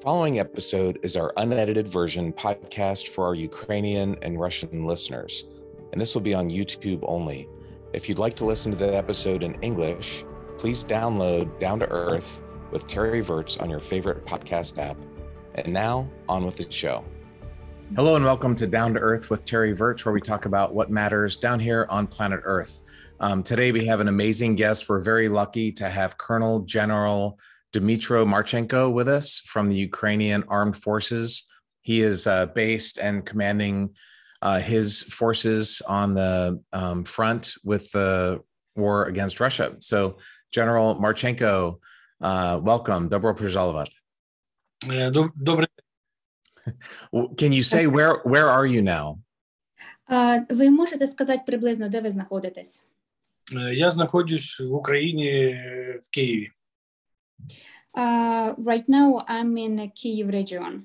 following episode is our unedited version podcast for our Ukrainian and Russian listeners, and this will be on YouTube only. If you'd like to listen to the episode in English, please download Down to Earth with Terry Virts on your favorite podcast app. And now, on with the show. Hello and welcome to Down to Earth with Terry Virts, where we talk about what matters down here on planet Earth. Today we have an amazing guest. We're very lucky to have Colonel General Dmytro Marchenko with us from the Ukrainian Armed Forces. He is based and commanding his forces on the front with the war against Russia. So, General Marchenko, welcome. Dobro pожаловать. Can you say where are you now? Ви можете сказати приблизно, де ви знаходитесь? Я знаходжусь в Україні, в Києві. Right now I'm in Kyiv region.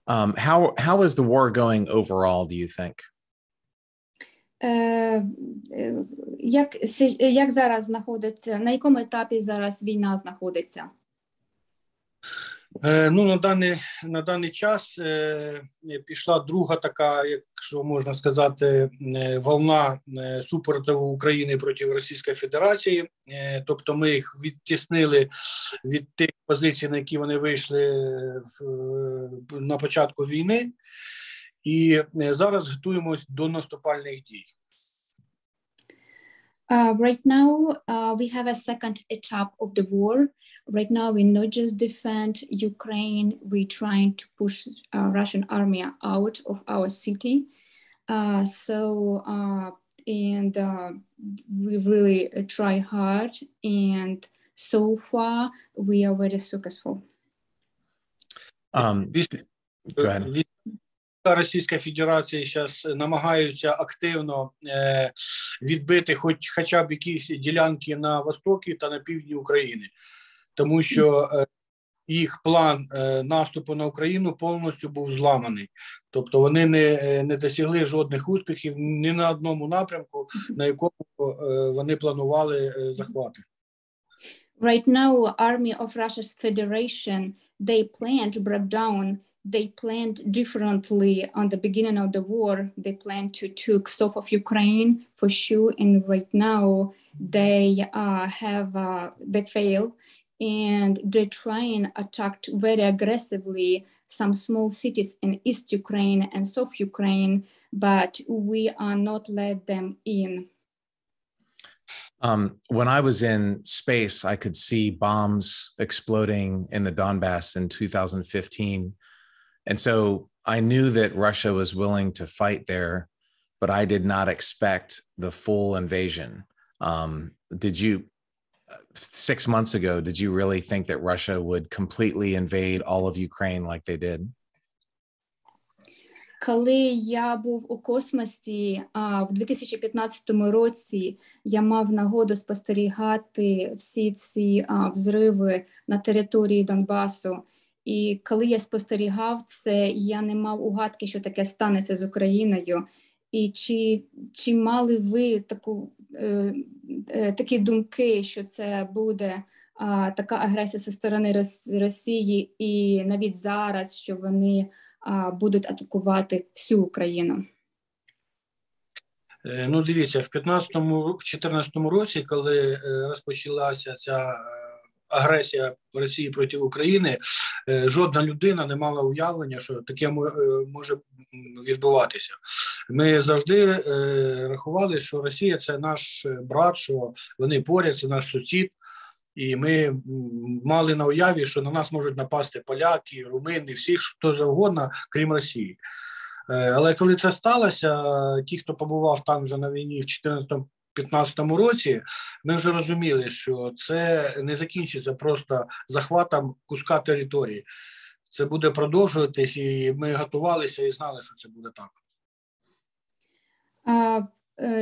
How is the war going overall, do you think? Як зараз знаходиться, на якому етапі зараз війна знаходиться? На даний час пішла друга така, якщо можна сказати, волна супротиву України проти Російської Федерації. Тобто ми їх відтіснили від тих позицій, на які вони вийшли на початку війни. І зараз готуємось до наступальних дій. Right now, we have a second etap of the war. Right now, we not just defend Ukraine, we're trying to push Russian army out of our city. We really try hard, and so far, we are very successful. Go ahead. Російська Федерація зараз намагаються активно відбити хоча б якісь ділянки на востокі та на півдні України. Тому що їх план наступу на Україну повністю був зламаний. Тобто вони не досягли жодних успіхів ні на одному напрямку, на якому вони планували захвати. Right now, army of Russia's Federation, they plan to break down. They planned differently on the beginning of the war. They planned to take south of Ukraine for sure, and right now they they fail, and they're trying to attack very aggressively some small cities in East Ukraine and South Ukraine, but we are not let them in. When I was in space, I could see bombs exploding in the Donbass in 2015. And so I knew that Russia was willing to fight there, but I did not expect the full invasion. 6 months ago, did you really think that Russia would completely invade all of Ukraine like they did? Коли я був у космосі, в 2015 році я мав нагоду спостерігати всі ці взриви на території Донбасу. І коли я спостерігав це, я не мав угадки, що таке станеться з Україною. І чи мали ви такі думки, що це буде така агресія зі сторони Росії, і навіть зараз, що вони будуть атакувати всю Україну? Дивіться, в 2014 році, коли розпочалася ця агресія Росії проти України, жодна людина не мала уявлення, що таке може відбуватися. Ми завжди рахували, що Росія – це наш брат, що вони поряд, це наш сусід. І ми мали на уяві, що на нас можуть напасти поляки, румуни, всі, хто завгодно, крім Росії. Але коли це сталося, ті, хто побував там вже на війні в 2014-2015 році, ми вже розуміли, що це не закінчиться просто захватом куска території. Це буде продовжуватись, і ми готувалися і знали, що це буде так.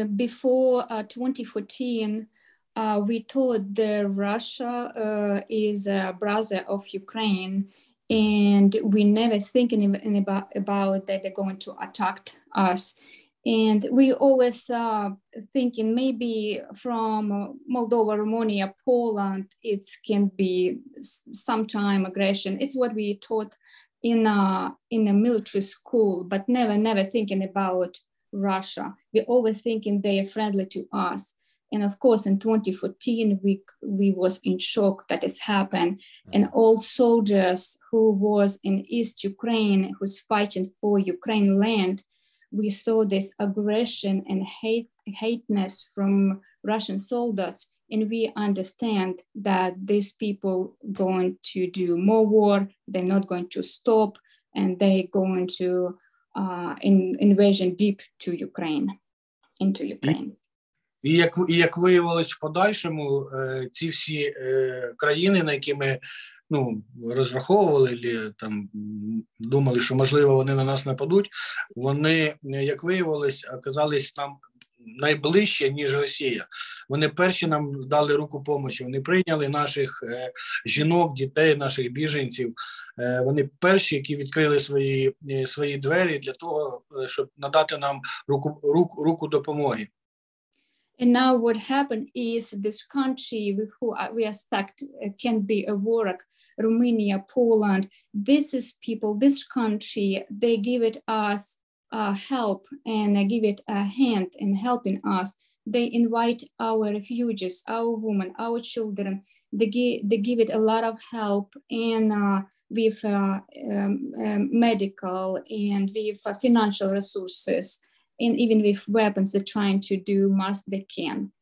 Before 2014, we thought that Russia is a brother of Ukraine, and we never thinking about that they're going to attack us. And we always thinking maybe from Moldova, Romania, Poland, it can be sometime aggression. It's what we taught in a military school, but never thinking about Russia. We always thinking they are friendly to us. And of course, in 2014, we was in shock that has happened. And all soldiers who was in East Ukraine, who's fighting for Ukraine land, we saw this aggression and hateness from Russian soldiers. And we understand that these people going to do more war, they're not going to stop, and they're going to invasion deep to Ukraine, into Ukraine. І як виявилось в подальшому, ці всі країни, на які ми розраховували, там думали, що можливо вони на нас нападуть, вони, як виявилось, оказались нам найближче, ніж Росія. Вони перші нам дали руку помочі, вони прийняли наших жінок, дітей, наших біженців. Вони перші, які відкрили свої двері для того, щоб надати нам руку допомоги. And now what happened is this country with who we expect can be a war, Romania, Poland, this is people, this country, they give it us help and give it a hand in helping us. They invite our refugees, our women, our children. They give it a lot of help and with medical and with financial resources. And even with weapons, they're trying to do most they can.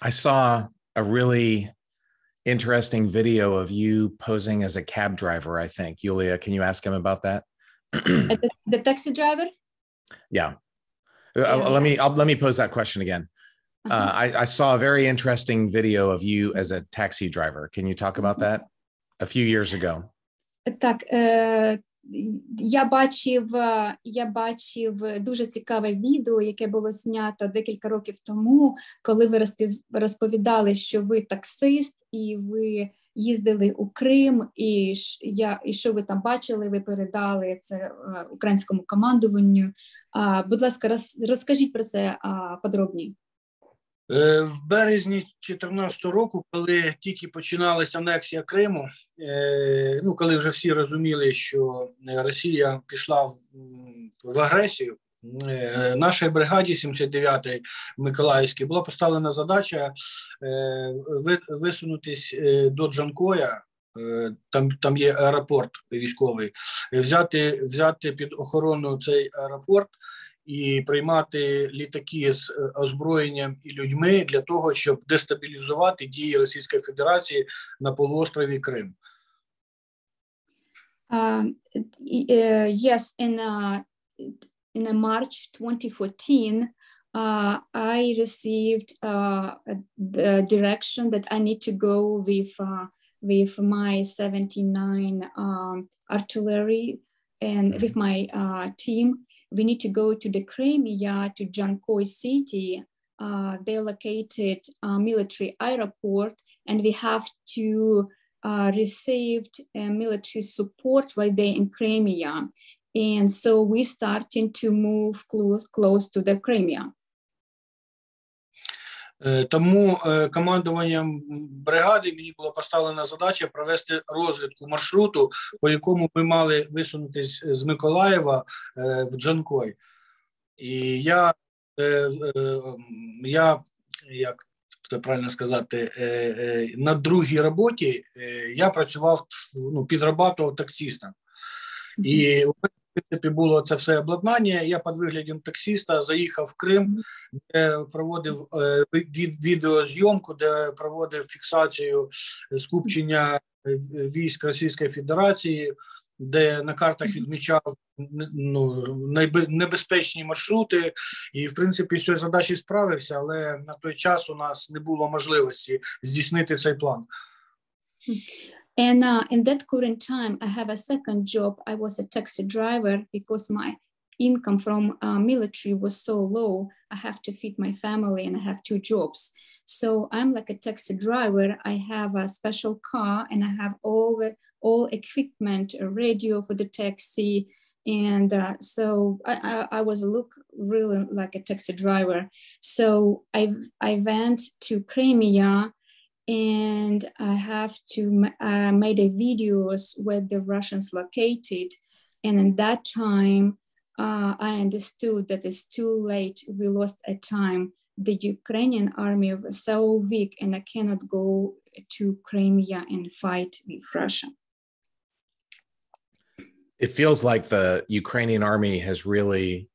I saw a really interesting video of you posing as a cab driver, I think. Yulia, can you ask him about that? The taxi driver? Yeah. Let me pose that question again. I saw a very interesting video of you as a taxi driver. Can you talk about that? A few years ago. Так, я бачив дуже цікаве відео, яке було знято декілька років тому, коли ви розповідали, що ви таксист і ви їздили у Крим, і що ви там бачили, ви передали це українському командуванню. Будь ласка, розкажіть про це подробніше. В березні 2014 року, коли тільки починалася анексія Криму, коли вже всі розуміли, що Росія пішла в агресію, нашій бригаді 79-ї Миколаївській була поставлена задача висунутись до Джанкоя, там є аеропорт військовий, взяти під охорону цей аеропорт і приймати літаки з озброєнням і людьми для того, щоб дестабілізувати дії Російської Федерації на полуострові Крим. Yes, in March 2014, I received the direction that I need to go with my 79 artillery and with my team. We need to go to the Crimea, to Jankoy city. They located a military airport, and we have to receive military support right there in Crimea. And so we starting to move close to the Crimea. Тому командуванням бригади мені була поставлена задача провести розвідку маршруту, по якому ми мали висунутись з Миколаєва в Джанкой. І я, як це правильно сказати, на другій роботі я працював, підрабатував таксистом. І в принципі було це все обладнання. Я під виглядом таксиста заїхав в Крим, де проводив відеозйомку, де проводив фіксацію скупчення військ Російської Федерації, де на картах відмічав небезпечні маршрути. І, в принципі, з цією задачею справився, але на той час у нас не було можливості здійснити цей план. And in that current time, I have a second job. I was a taxi driver because my income from military was so low. I have to feed my family and I have two jobs. So I'm like a taxi driver. I have a special car and I have all equipment, a radio for the taxi And so I was really like a taxi driver. So I went to Crimea, and I have to made a videos where the Russians located. And in that time, I understood that it's too late. We lost a time. The Ukrainian army was so weak, and I cannot go to Crimea and fight with Russia. It feels like the Ukrainian army has really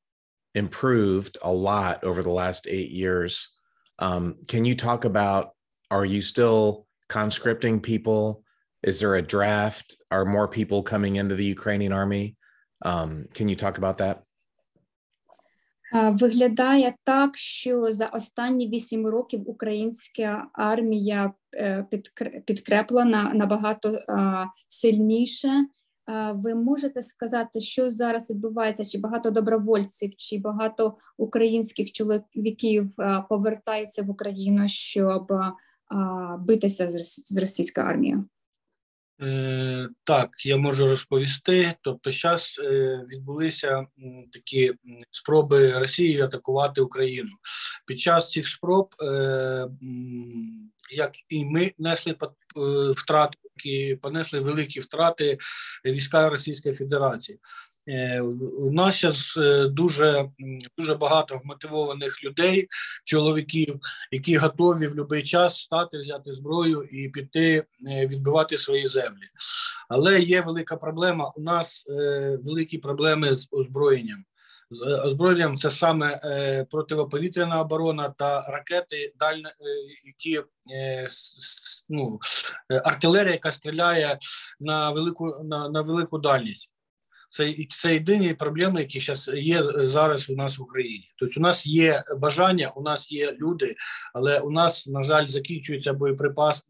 improved a lot over the last 8 years. Can you talk about, are you still conscripting people? Is there a draft? Are more people coming into the Ukrainian army? Can you talk about that? Виглядає так, що за останні 8 років українська армія підкреплена набагато сильніше. Ви можете сказати, що зараз відбувається? Чи багато добровольців, чи багато українських чоловіків повертається в Україну, щоб битися з російською армією? Так, я можу розповісти. Тобто зараз відбулися такі спроби Росії атакувати Україну. Під час цих спроб, як і ми несли втрати, які понесли великі втрати війська Російської Федерації. У нас зараз дуже багато вмотивованих людей, чоловіків, які готові в будь-який час встати, взяти зброю і піти відбивати свої землі. Але є велика проблема, у нас великі проблеми з озброєнням. З озброєнням це саме протиповітряна оборона та ракети, які, артилерія, яка стріляє на велику дальність. Це єдині проблеми, які є зараз у нас в Україні. Тобто у нас є бажання, у нас є люди, але у нас, на жаль, закінчуються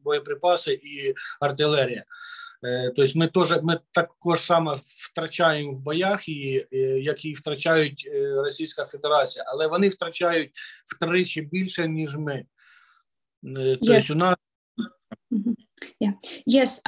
боєприпаси і артилерія. Тобто ми також саме втрачаємо в боях, як і втрачають Російська Федерація, але вони втрачають втричі більше, ніж ми. Тобто у нас Yeah. Yes,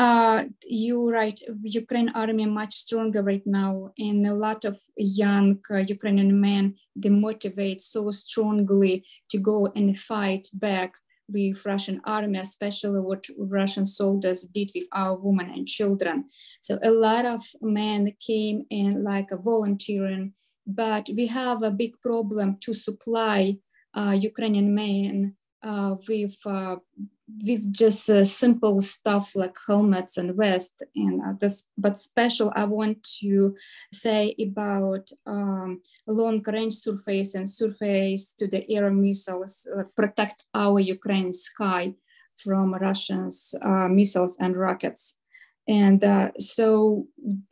you're right. Ukraine army much stronger right now, and a lot of young Ukrainian men, they motivate so strongly to go and fight back with Russian army, especially what Russian soldiers did with our women and children. So a lot of men came in like a volunteering, but we have a big problem to supply Ukrainian men with just simple stuff like helmets and vests. And but special, I want to say about long-range surface and surface to the air missiles, protect our Ukraine sky from Russians' missiles and rockets. And so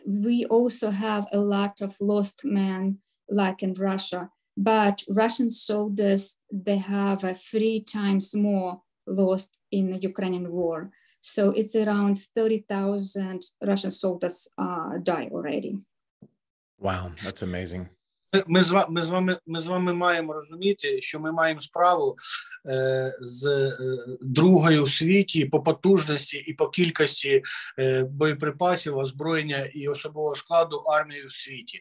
we also have a lot of lost men, like in Russia. But Russian soldiers, they have 3 times more lost in the Ukrainian war. So it's around 30,000 Russian soldiers die already. Wow, that's amazing. Ми з вами маємо розуміти, що ми маємо справу з другою в світі по потужності і по кількості боєприпасів, озброєння і особового складу армії в світі.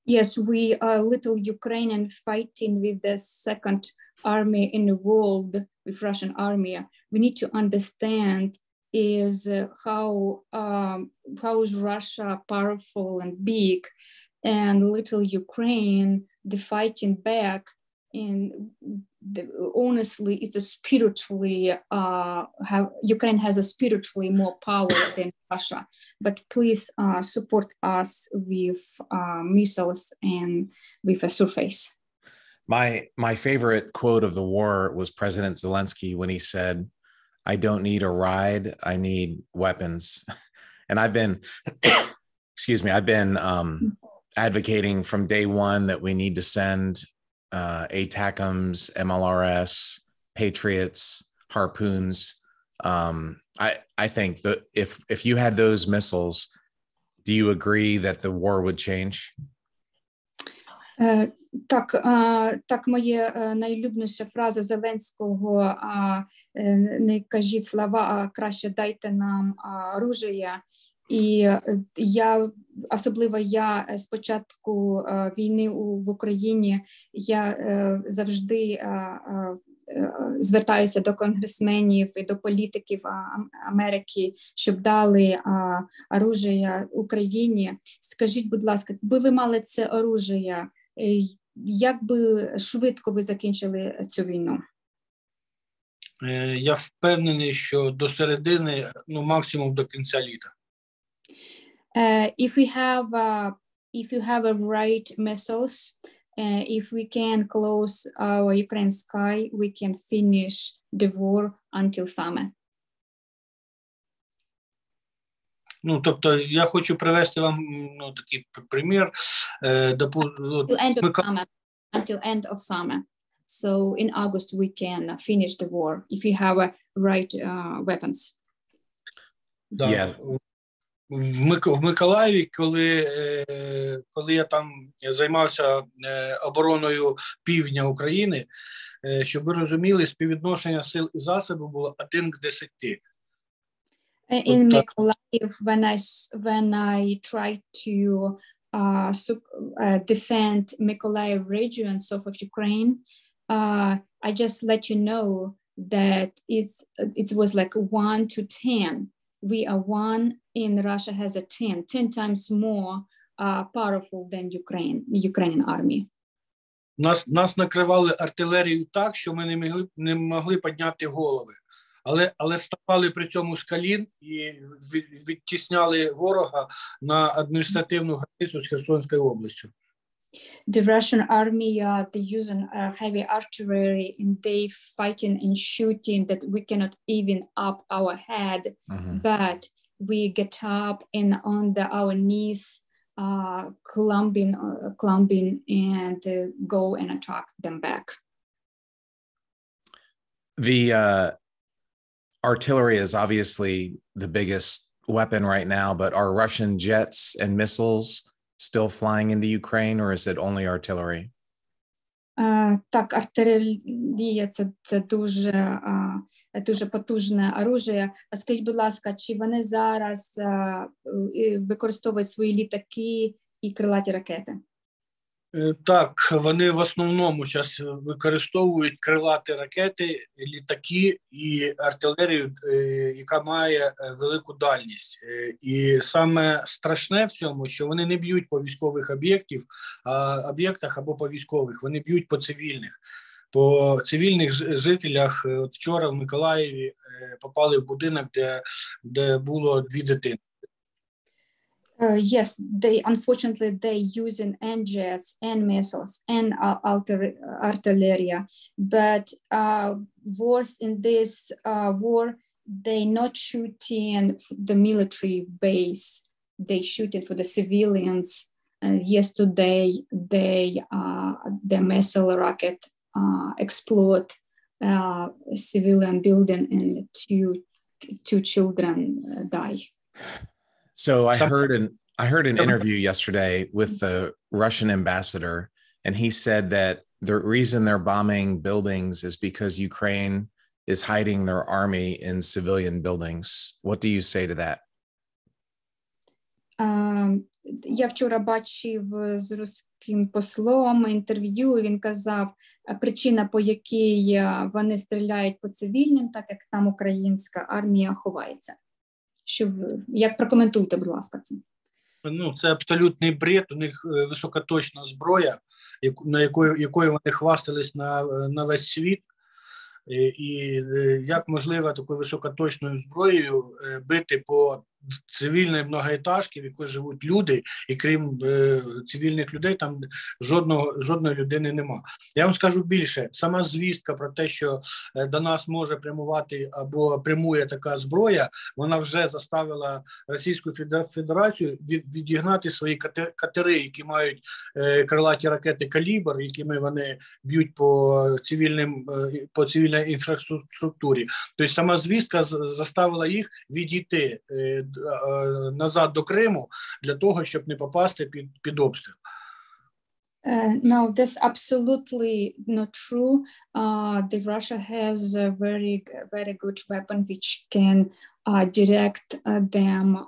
Yes, we are little Ukrainian fighting with the second army in the world with Russian army. We need to understand is how is Russia powerful and big, and little Ukraine, the fighting back. And honestly, it's a spiritually Ukraine has a spiritually more power than Russia. But please support us with missiles and with a surface. My favorite quote of the war was President Zelensky when he said, "I don't need a ride, I need weapons." And I've been, I've been advocating from day one that we need to send ATACMS, MLRS, Patriots, Harpoons. I think that if you had those missiles, do you agree that the war would change? Так, моя найулюбленіша фраза Зеленського: не кажіть слова, а краще дайте нам оружие. І особливо я з початку війни в Україні, я завжди звертаюся до конгресменів і до політиків Америки, щоб дали оружие Україні. Скажіть, будь ласка, якби ви мали це оружие, як би швидко ви закінчили цю війну? Я впевнений, що до середини, максимум до кінця літа. If you have a right missiles, if we can close our Ukraine sky, we can finish the war until summer. Тобто, я хочу привести вам такий примір. Until end of summer. So in August we can finish the war if we have right weapons. Yeah. В Миколаєві, коли я там займався обороною півдня України, щоб ви розуміли, співвідношення сил і засобів було 1:10. In Mykolaiv, when I tried to defend Mykolaiv region, south of Ukraine, I just let you know that it was like 1:10. We are 1 and Russia has a 10 times more powerful than Ukrainian army. Нас накривали артилерією так, що ми не могли підняти голови. Але ставали при цьому з колін і відтісняли ворога на адміністративну границю з Херсонською областю. The Russian army, they using heavy artillery and they fighting and shooting that we cannot even up our head, but we get up and on our knees, climbing and go and attack them back. The artillery is obviously the biggest weapon right now, but are Russian jets and missiles still flying into Ukraine, or is it only artillery? Так, артилерія це дуже потужне оружие. Скажіть, будь ласка, чи вони зараз використовують свої літаки і крилаті ракети? Так, вони в основному зараз використовують крилаті ракети, літаки і артилерію, яка має велику дальність. І саме страшне в цьому, що вони не б'ють по військових об'єктах або по військових, вони б'ють по цивільних. По цивільних жителях вчора в Миколаєві попали в будинок, де було 2 дитини. Yes, unfortunately they using jets and missiles and artillery, but worse in this war, they not shooting the military base, they shooting for the civilians. Yesterday, the missile rocket explode civilian building and two children die. So I heard an interview yesterday with the Russian ambassador, and he said that the reason they're bombing buildings is because Ukraine is hiding their army in civilian buildings. What do you say to that? Я вчора бачив з руським послом інтерв'ю, і він казав, причина, по якій вони стріляють по цивільним, так як там українська армія ховається. Як прокоментуйте, будь ласка, це? Це абсолютний бред. У них високоточна зброя, якою вони хвастались на весь світ. І як можливо такою високоточною зброєю бити по цивільної многоетажки, в якій живуть люди, і крім цивільних людей там жодної людини нема. Я вам скажу більше, сама звістка про те, що до нас може прямувати або прямує така зброя, вона вже заставила Російську Федерацію відігнати свої катери, які мають крилаті ракети «Калібр», якими вони б'ють по цивільній інфраструктурі. Тобто сама звістка заставила їх відійти назад до Криму для того, щоб не попасти під обстріл. No, that's absolutely not true. The Russia has a very good weapon which can direct them,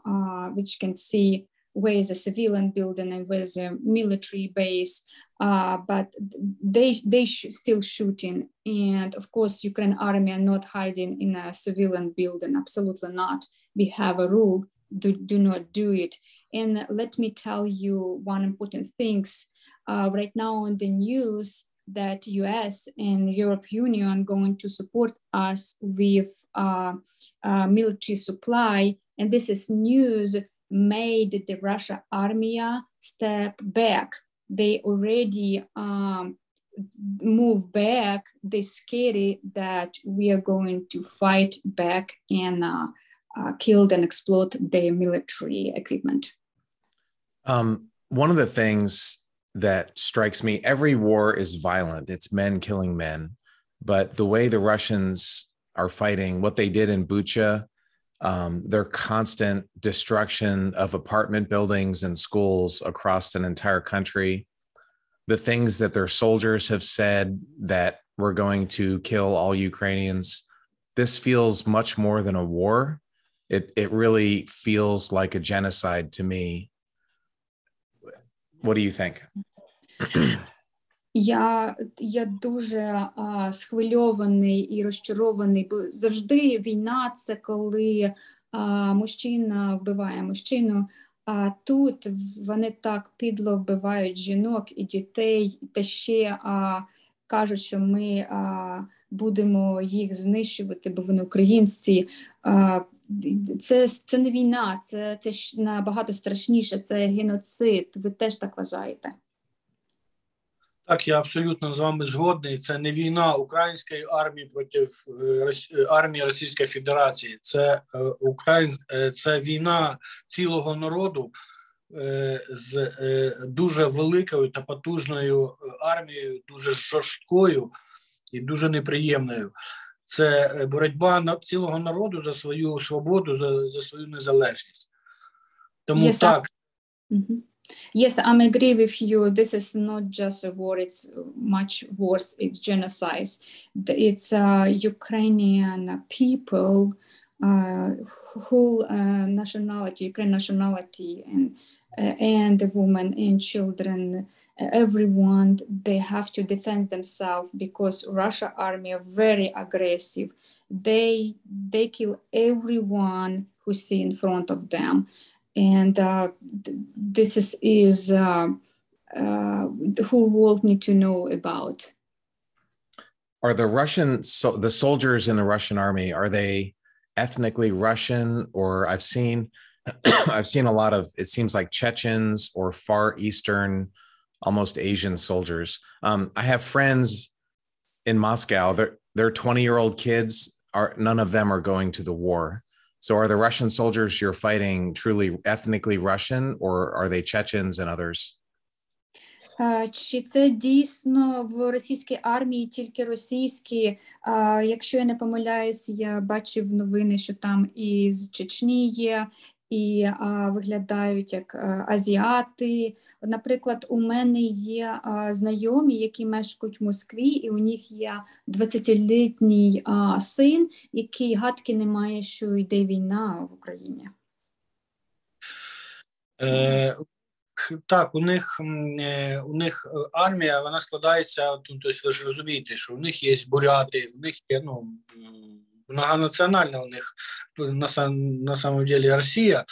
which can see where is a civilian building and where is a military base. But they still shooting, and of course, Ukraine army are not hiding in a civilian building. Absolutely not. We have a rule: do not do it. And let me tell you one important things. Right now on the news that US and Europe Union are going to support us with military supply. And this is news made the Russia army step back. They already move back. They're scared that we are going to fight back and kill and explode their military equipment. One of the things that strikes me, every war is violent. It's men killing men. But the way the Russians are fighting, what they did in Bucha, their constant destruction of apartment buildings and schools across an entire country, the things that their soldiers have said that we're going to kill all Ukrainians, this feels much more than a war. It really feels like a genocide to me. What do you think? Я дуже схвильований і розчарований, бо завжди війна – це коли мужчина вбиває мужчину, а тут вони так підло вбивають жінок і дітей, та ще кажуть, що ми будемо їх знищувати, бо вони українці. Це не війна, це набагато страшніше, це геноцид. Ви теж так вважаєте? Так, я абсолютно з вами згодний. Це не війна української армії проти армії Російської Федерації. Це війна цілого народу з дуже великою та потужною армією, дуже жорсткою і дуже неприємною. Це боротьба цілого народу за свою свободу, за свою незалежність. Тому так. Yes, I agree with you. This is not just a war, it's much worse. It's genocide. It's Ukrainian people, whole nationality, Ukrainian nationality, and the women and children, everyone, they have to defend themselves because Russia army are very aggressive. They kill everyone who see in front of them. And this is the whole world need to know about. Are the soldiers in the Russian army, are they ethnically Russian? Or I've seen a lot of, it seems like Chechens or Far Eastern, almost Asian soldiers. I have friends in Moscow, their 20-year-old kids, none of them are going to the war. So are the Russian soldiers you're fighting truly ethnically Russian, or are they Chechens and others? Чи це дійсно в російській армії тільки російські? Якщо я не помиляюсь, я бачив новини, що там і з Чечні є, і виглядають як азіати. Наприклад, у мене є знайомі, які мешкають в Москві, і у них є 20-літній син, який гадки не має, що йде війна в Україні. Так, у них армія, вона складається, тобто ви ж розумієте, що у них є буряти, у них є, многонаціональна у них, на самом деле, Росія.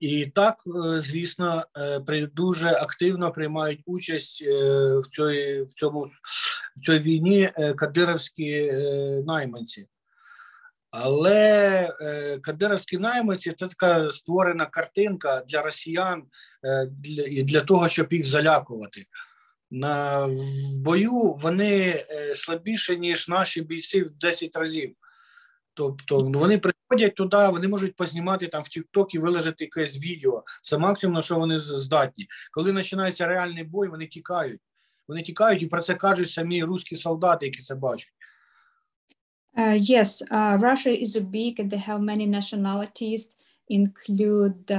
І так, звісно, дуже активно приймають участь в цій війні кадировські найманці. Але кадировські найманці – це така створена картинка для росіян, для того, щоб їх залякувати. В бою вони слабіші, ніж наші бійці в 10 разів. Тобто вони приходять туди, вони можуть познімати там в TikTok і виложити якесь відео. Це максимум, на що вони здатні. Коли починається реальний бой, вони тікають. Вони тікають, і про це кажуть самі русські солдати, які це бачать. Yes, Russia is big and they have many nationalities, include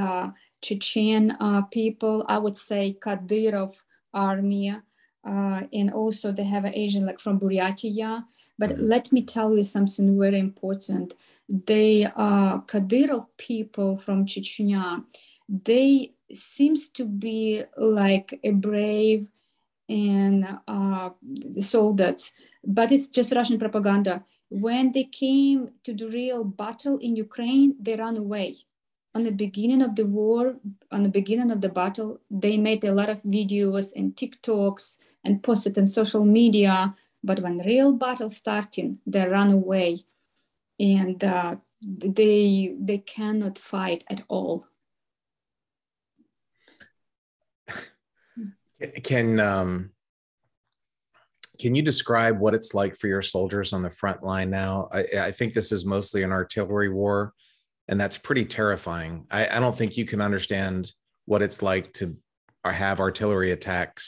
Chechen people, I would say Kadyrov army, and also they have an Asian like from Buryatia. But let me tell you something very important. They Kadyrov people from Chechnya, they seems to be like a brave and soldiers, but it's just Russian propaganda. When they came to the real battle in Ukraine, they ran away. On the beginning of the war, on the beginning of the battle, they made a lot of videos and TikToks and posted on social media. But when real battle starting, they ran away, and they cannot fight at all. Can you describe what it's like for your soldiers on the front line now? I think this is mostly an artillery war, and that's pretty terrifying. I don't think you can understand what it's like to have artillery attacks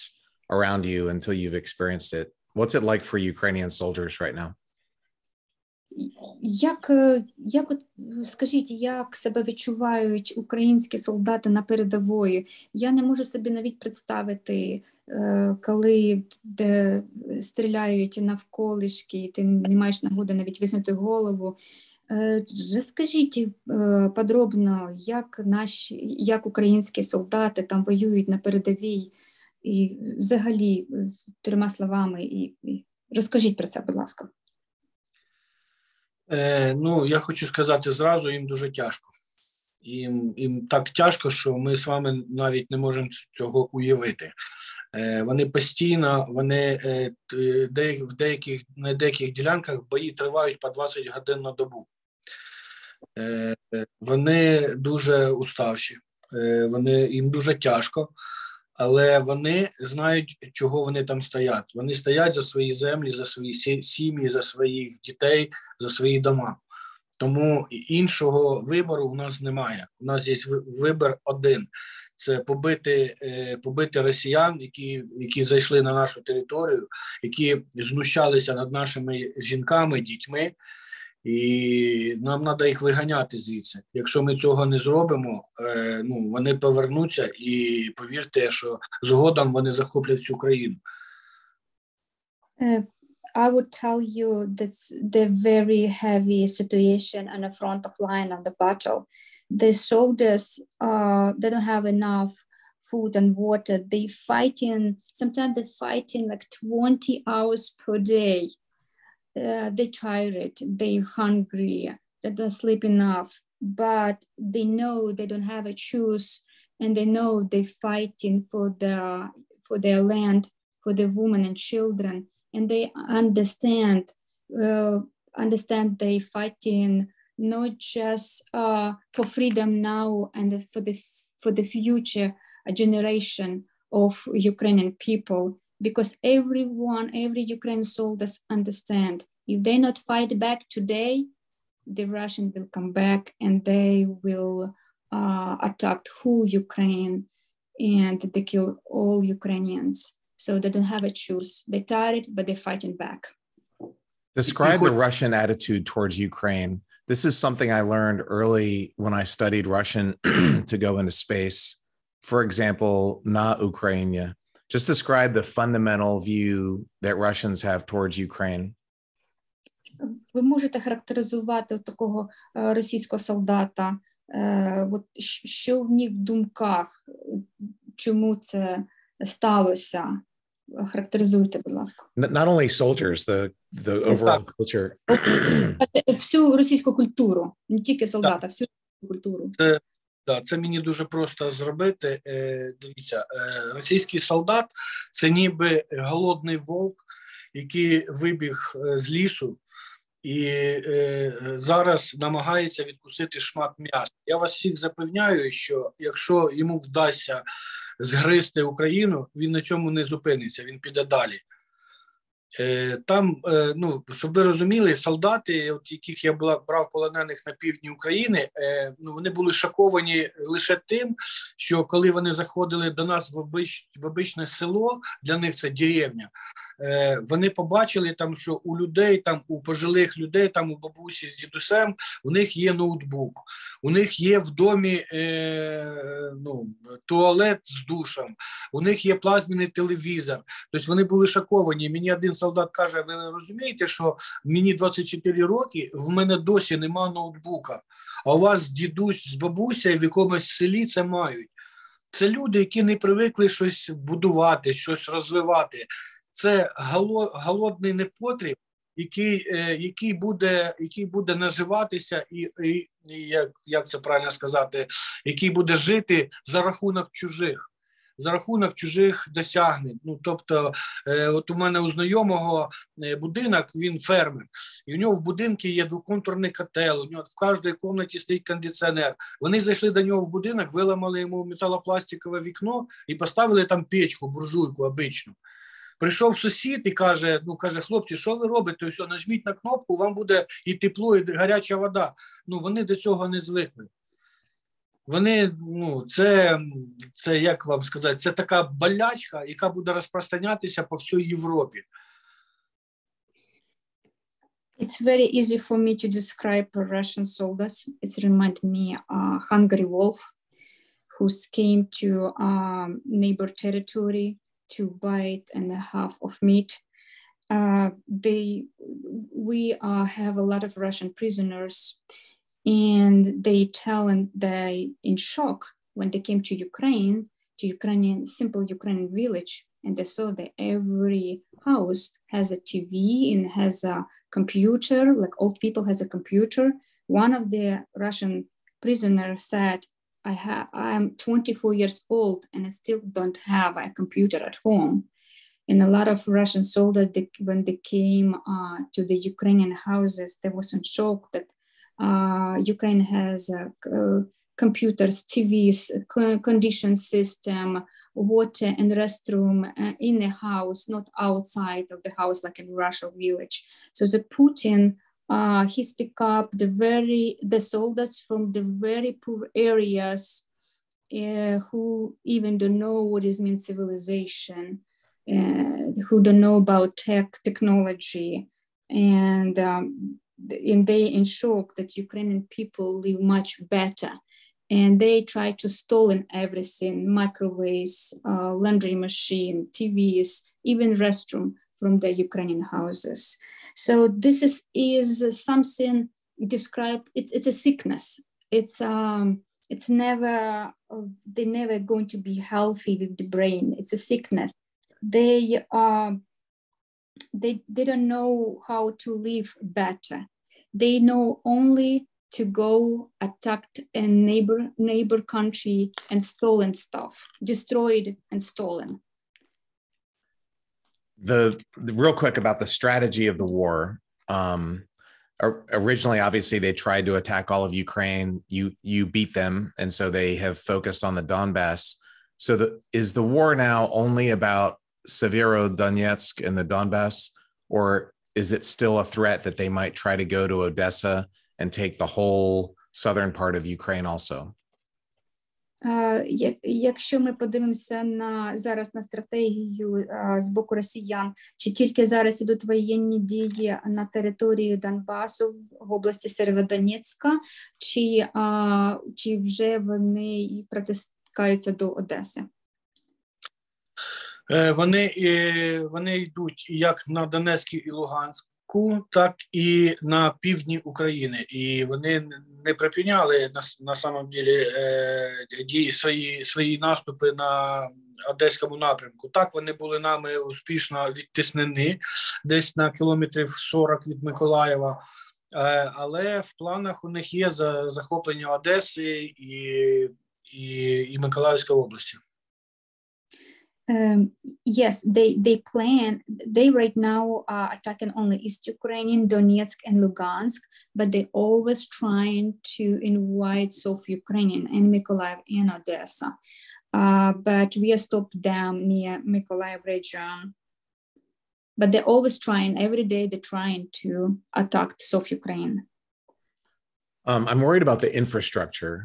around you until you've experienced it. What's it like for Ukrainian soldiers right now? Скажіть, як себе відчувають українські солдати на передової? Я не можу собі навіть представити, коли стріляють навколишки, ти не маєш нагоди навіть висунути голову. Розкажіть подробно, як українські солдати там воюють на передовій, і взагалі 3 словами, і розкажіть про це, будь ласка. Ну, я хочу сказати зразу, їм дуже тяжко. Їм так тяжко, що ми з вами навіть не можемо цього уявити. Вони постійно, на деяких ділянках бої тривають по 20 годин на добу. Вони дуже уставші, їм дуже тяжко, але вони знають, чого вони там стоять. Вони стоять за свої землі, за свої сім'ї, за своїх дітей, за свої дома. Тому іншого вибору у нас немає. У нас є вибір один. Це побити росіян, які зайшли на нашу територію, які знущалися над нашими жінками, дітьми. І нам треба їх виганяти звідси. Якщо ми цього не зробимо, вони повернуться і повірте, що згодом вони захоплять всю країну. I would tell you that's the very heavy situation on the front of line of the battle. The soldiers, they don't have enough food and water. They fighting, sometimes they're fighting like 20 hours per day. They're tired, they're hungry, they don't sleep enough, but they know they don't have a choice, and they know they're fighting for their land, for the women and children, and they understand they're fighting not just for freedom now and for the future generation of Ukrainian people. Because every Ukrainian soldiers understand, if they not fight back today, the Russians will come back and they will attack whole Ukraine, and they kill all Ukrainians. So they don't have a choice. They're tired, but they're fighting back. Describe the Russian attitude towards Ukraine. This is something I learned early when I studied Russian to go into space. For example, na Ukraine. Just describe the fundamental view that Russians have towards Ukraine. Ви можете характеризувати такого російського солдата, що в них в думках, чому це сталося? Характеризуйте, будь ласка. Not only soldiers, the overall culture. Всю російську культуру, не тільки солдата, всю культуру. Це мені дуже просто зробити. Дивіться, російський солдат – це ніби голодний вовк, який вибіг з лісу і зараз намагається відкусити шмат м'яса. Я вас всіх запевняю, що якщо йому вдасться згризти Україну, він на цьому не зупиниться, він піде далі. Там, ну, щоб ви розуміли, солдати, от яких я брав полонених на півдні України, ну, вони були шоковані лише тим, що коли вони заходили до нас в обичне село, для них це деревня, вони побачили там, що у людей, там, у пожилих людей, там, у бабусі з дідусем, у них є ноутбук, у них є в домі ну, туалет з душем, у них є плазменний телевізор. Тобто вони були шоковані. Мені один солдат каже, ви розумієте, що мені 24 роки, в мене досі нема ноутбука, а у вас дідусь з бабусею в якомусь селі це мають. Це люди, які не привикли щось будувати, щось розвивати. Це голодний непотріб, який буде наживатися і як це правильно сказати, який буде жити за рахунок чужих досягнень. Ну, тобто, от у мене у знайомого будинок, він фермер, і у нього в будинку є двоконтурний котел, у нього в кожній кімнаті стоїть кондиціонер. Вони зайшли до нього в будинок, виламали йому металопластикове вікно і поставили там печку, буржуйку обичну. Прийшов сусід і каже, хлопці, що ви робите? Ось, нажміть на кнопку, вам буде і тепло, і гаряча вода. Ну, вони до цього не звикли. Вони, ну, це, як вам сказати, це така болячка, яка буде розпространятися по всій Європі. It's very easy for me to describe Russian soldiers. It reminds me hungry wolf who came to neighbor territory to bite and a half of meat. We have a lot of Russian prisoners, and they tell, and they in shock when they came to simple Ukrainian village, and they saw that every house has a TV and has a computer, like old people has a computer. One of the Russian prisoners said, I'm 24 years old and I still don't have a computer at home. And a lot of Russian soldiers, when they came to the Ukrainian houses, they was in shock that Ukraine has computers, TVs, condition system, water and restroom in the house, not outside of the house like in Russia village. So the Putin, he speak up the soldiers from the very poor areas who even don't know what is mean civilization, who don't know about technology, and they in shock that Ukrainian people live much better. And they try to stolen everything, microwaves, laundry machine, TVs, even restroom from the Ukrainian houses. So this is something described, it's a sickness. It's never, they're never going to be healthy with the brain. It's a sickness. They don't know how to live better. They know only to go attack a neighbor country and stolen stuff, destroyed and stolen. The real quick about the strategy of the war. Originally, obviously, they tried to attack all of Ukraine. You beat them, and so they have focused on the Donbass. So is the war now only about Severodonetsk and the Donbass, or is it still a threat that they might try to go to Odessa and take the whole southern part of Ukraine also? Якщо ми подивимося зараз на стратегію з боку росіян, чи тільки зараз ідуть воєнні дії на території Донбасу в області Сєвєродонецька, чи вже вони притискаються до Одеси? Вони йдуть як на Донецьку і Луганську, так і на півдні України. І вони не припиняли на самом деле свої наступи на Одеському напрямку. Так, вони були нами успішно відтіснені, десь на кілометрів 40 від Миколаєва. Але в планах у них є захоплення Одеси і Миколаївської області. Yes, they right now are attacking only East Ukrainian, Donetsk and Lugansk, but they always trying to invade South Ukrainian and Mykolaiv and Odessa. But we stopped them near Mykolaiv region. But they're always trying, every day they're trying to attack South Ukraine. I'm worried about the infrastructure,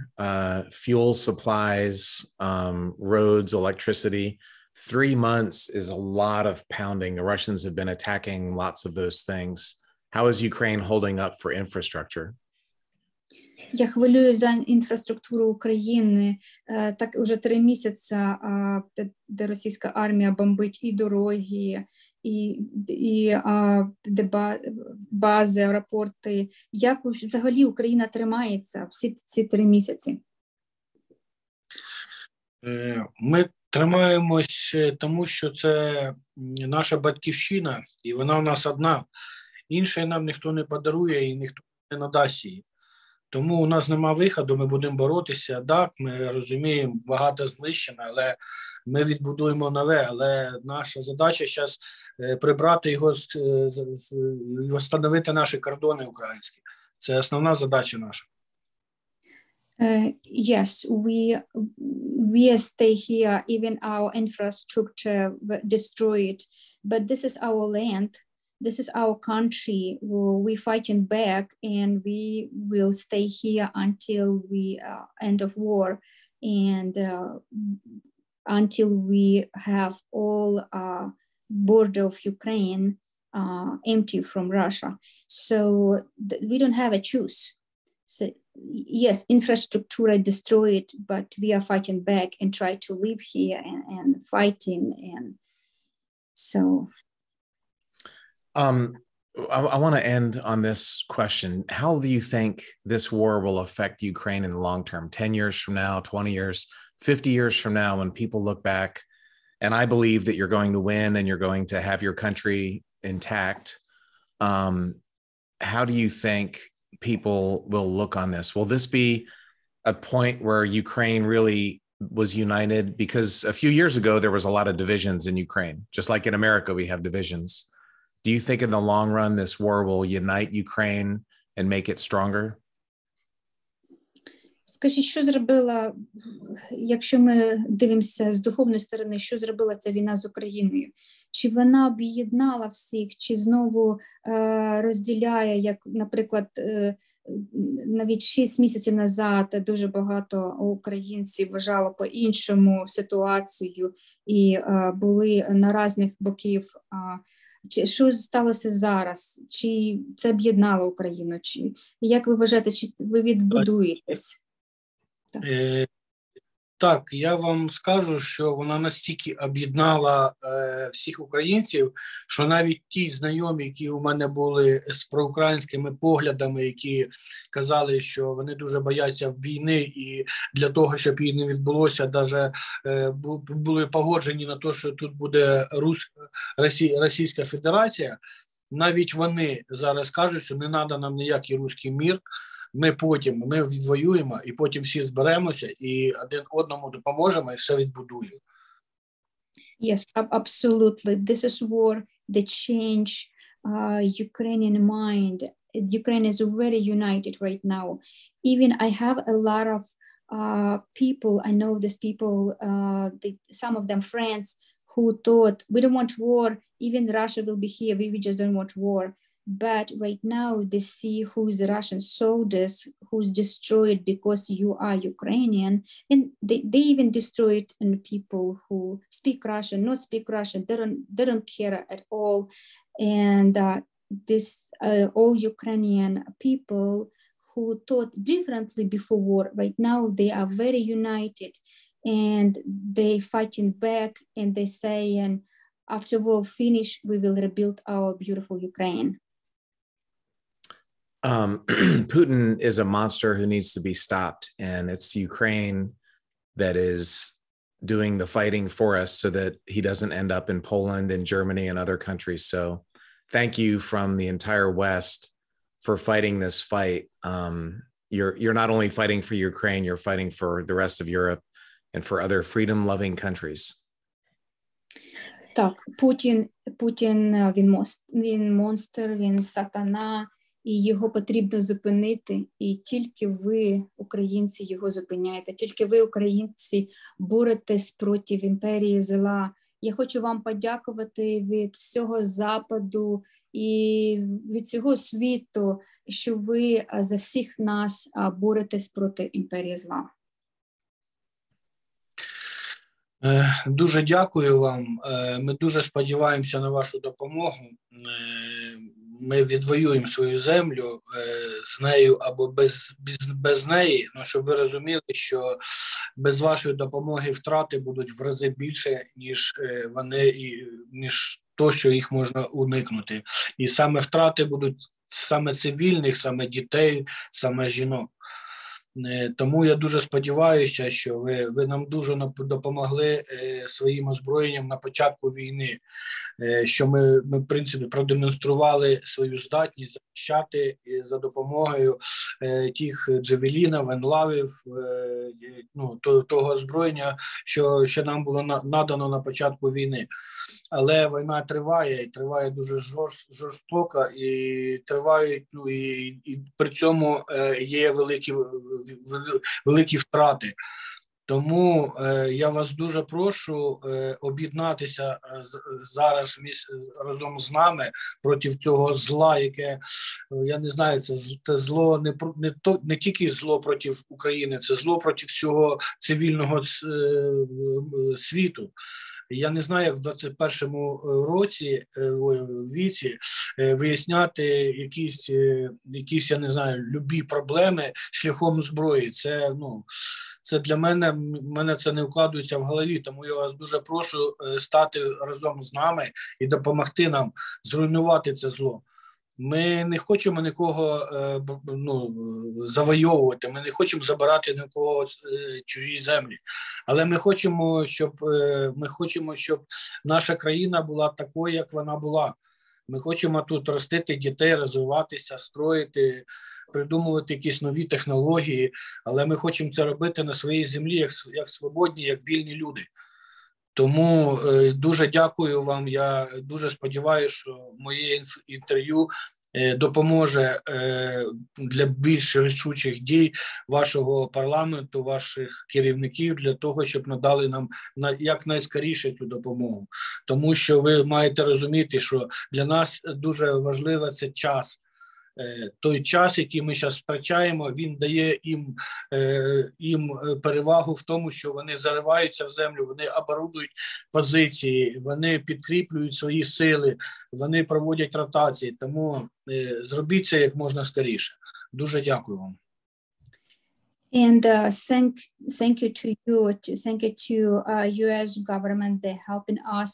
fuel supplies, roads, electricity. 3 months is a lot of pounding. The Russians have been attacking lots of those things. How is Ukraine holding up for infrastructure? Я хвилюю за інфраструктуру України. Так уже 3 місяці, де російська армія бомбить і дороги, і бази, аеропорти. Як взагалі Україна тримається всі ці 3 місяці? Ми тримаємось, тому що це наша батьківщина, і вона у нас одна. Іншої нам ніхто не подарує і ніхто не надасть її. Тому у нас нема виходу, ми будемо боротися. Так, ми розуміємо, багато знищено, але ми відбудуємо нове. Але наша задача зараз прибрати його, встановити наші кордони українські. Це основна задача наша. Yes, we stay here, even our infrastructure destroyed, but this is our land. This is our country. We're fighting back, and we will stay here until we end of war, and until we have all border of Ukraine empty from Russia. So we don't have a choice. So yes, infrastructure destroyed, but we are fighting back and try to live here and fighting, and so. I want to end on this question. How do you think this war will affect Ukraine in the long term? 10 years from now, 20 years, 50 years from now, when people look back, and I believe that you're going to win and you're going to have your country intact. How do you think people will look on this? Will this be a point where Ukraine really was united? Because a few years ago, there was a lot of divisions in Ukraine. Just like in America, we have divisions. Do you think in the long run, this war will unite Ukraine and make it stronger? Скажіть, що зробила, якщо ми дивимося з духовної сторони, що зробила ця війна з Україною? Чи вона об'єднала всіх, чи знову розділяє, як, наприклад, навіть 6 місяців назад дуже багато українців вважало по-іншому ситуацію і були на різних боків. Що сталося зараз? Чи це об'єднало Україну? Чи як ви вважаєте, чи ви відбудуєтесь? Так, я вам скажу, що вона настільки об'єднала всіх українців, що навіть ті знайомі, які у мене були з проукраїнськими поглядами, які казали, що вони дуже бояться війни і для того, щоб її не відбулося, навіть були погоджені на те, що тут буде Російська Федерація, навіть вони зараз кажуть, що не треба нам ніякий руський мір. Ми відвоюємо, і потім всі зберемося, і один одному допоможемо, і все відбудуємо. Yes, absolutely. This is war that change Ukrainian mind. Ukraine is very united right now. Even I have a lot of people, I know these people, some of them friends, who thought, we don't want war, even Russia will be here, we just don't want war. But right now they see who's the Russian soldiers, who's destroyed because you are Ukrainian. And they even destroyed people who speak Russian, not speak Russian, they don't care at all. And this all Ukrainian people who thought differently before war, right now they are very united and they fighting back and they say, and after war finish, we will rebuild our beautiful Ukraine. Putin is a monster who needs to be stopped, and it's Ukraine that is doing the fighting for us so that he doesn't end up in Poland and Germany and other countries. So thank you from the entire West for fighting this fight. You're not only fighting for Ukraine, you're fighting for the rest of Europe and for other freedom-loving countries. Так, Путін він монстр, він сатана, і його потрібно зупинити, і тільки ви, українці, його зупиняєте. Тільки ви, українці, боретесь проти імперії зла, Я хочу вам подякувати від всього Западу і від всього світу, що ви за всіх нас боретесь проти імперії зла. Дуже дякую вам. Ми дуже сподіваємося на вашу допомогу. Ми відвоюємо свою землю з нею або без неї. Ну, щоб ви розуміли, що без вашої допомоги втрати будуть в рази більше, ніж то, що їх можна уникнути. І саме втрати будуть саме цивільних, саме дітей, саме жінок. Тому я дуже сподіваюся, що ви нам дуже допомогли своїм озброєнням на початку війни, що ми в принципі, продемонстрували свою здатність захищати за допомогою тих джавелінів, енлавів, того озброєння, що нам було надано на початку війни. Але війна триває, і триває дуже жорстоко, і тривають, і при цьому є великі втрати. Тому я вас дуже прошу об'єднатися зараз разом з нами проти цього зла, яке, я не знаю, це зло не тільки зло проти України, це зло проти всього цивільного світу. Я не знаю, як в 21-му віці виясняти якісь, я не знаю, любі проблеми шляхом зброї. Це для мене це не вкладається в голові, тому я вас дуже прошу стати разом з нами і допомогти нам зруйнувати це зло. Ми не хочемо нікого завойовувати, ми не хочемо забирати нікого чужі землі, але ми хочемо, щоб наша країна була такою, як вона була. Ми хочемо тут ростити дітей, розвиватися, строїти, придумувати якісь нові технології, але ми хочемо це робити на своїй землі, як свободні, як вільні люди. Тому дуже дякую вам, я дуже сподіваюся, що моє інтерв'ю допоможе для більш рішучих дій вашого парламенту, ваших керівників, для того, щоб надали нам якнайскоріше цю допомогу. Тому що ви маєте розуміти, що для нас дуже важливо це час. Той час, який ми зараз втрачаємо, він дає їм перевагу в тому, що вони зариваються в землю, вони оборудують позиції, вони підкріплюють свої сили, вони проводять ротації. Тому зробіть це як можна скоріше. Дуже дякую вам. And thank you to you, thank you to U.S. government. They're helping us.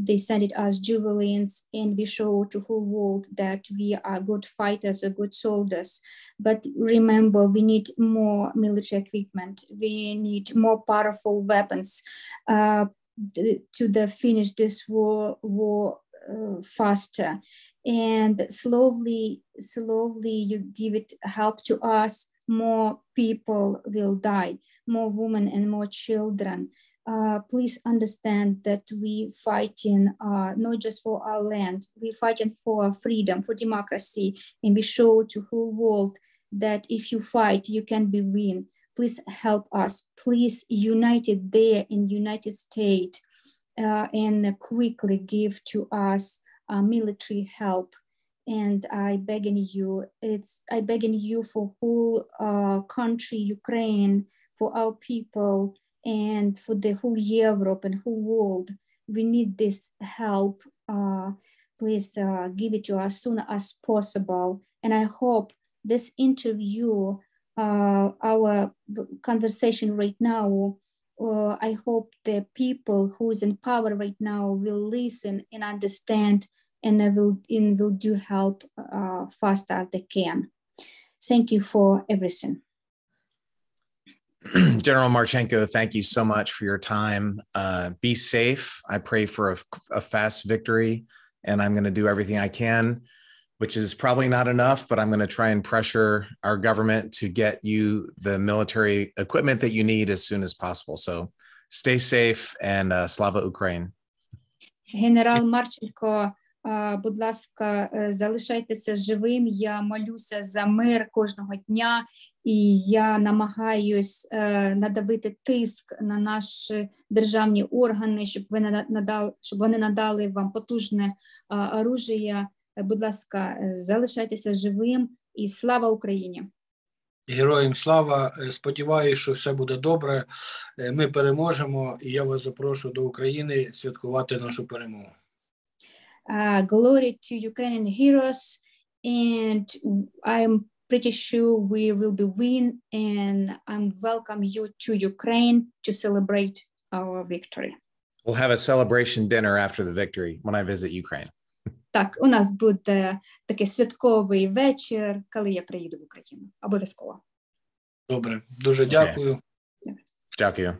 They sent us javelins, and we show to whole world that we are good fighters, good soldiers. But remember, we need more military equipment. We need more powerful weapons to finish this war faster. And slowly you give it help to us. More people will die, more women and more children. Please understand that we fighting not just for our land, we fighting for freedom, for democracy, and we show to whole world that if you fight, you can be win. Please help us. Please united there in United States and quickly give to us military help. And I begging you for whole country, Ukraine, for our people, and for the whole Europe and whole world. We need this help. Please give it to us as soon as possible. And I hope this interview, our conversation right now, I hope the people who is in power right now will listen and understand, and will do help fast as they can. Thank you for everything. General Marchenko, thank you so much for your time. Be safe. I pray for a fast victory, and I'm going to do everything I can, which is probably not enough, but I'm going to try and pressure our government to get you the military equipment that you need as soon as possible. So stay safe, and Slava Ukraine. Генерал Марченко, будь ласка, залишайтеся живим. Я молюся за мир кожного дня, І я намагаюсь надавити тиск на наші державні органи, щоб вони надали вам потужне оружие. Будь ласка, залишайтеся живим і слава Україні! Героям слава! Сподіваюся, що все буде добре. Ми переможемо, і я вас запрошую до України святкувати нашу перемогу. Glory to Ukrainian heroes, and I'm pretty sure we will be win, and I'm welcome you to Ukraine to celebrate our victory. We'll have a celebration dinner after the victory when I visit Ukraine. Так, у нас буде такий святковий вечір, коли я приїду в Україну. Обов'язково. Добре, дуже дякую. Дякую.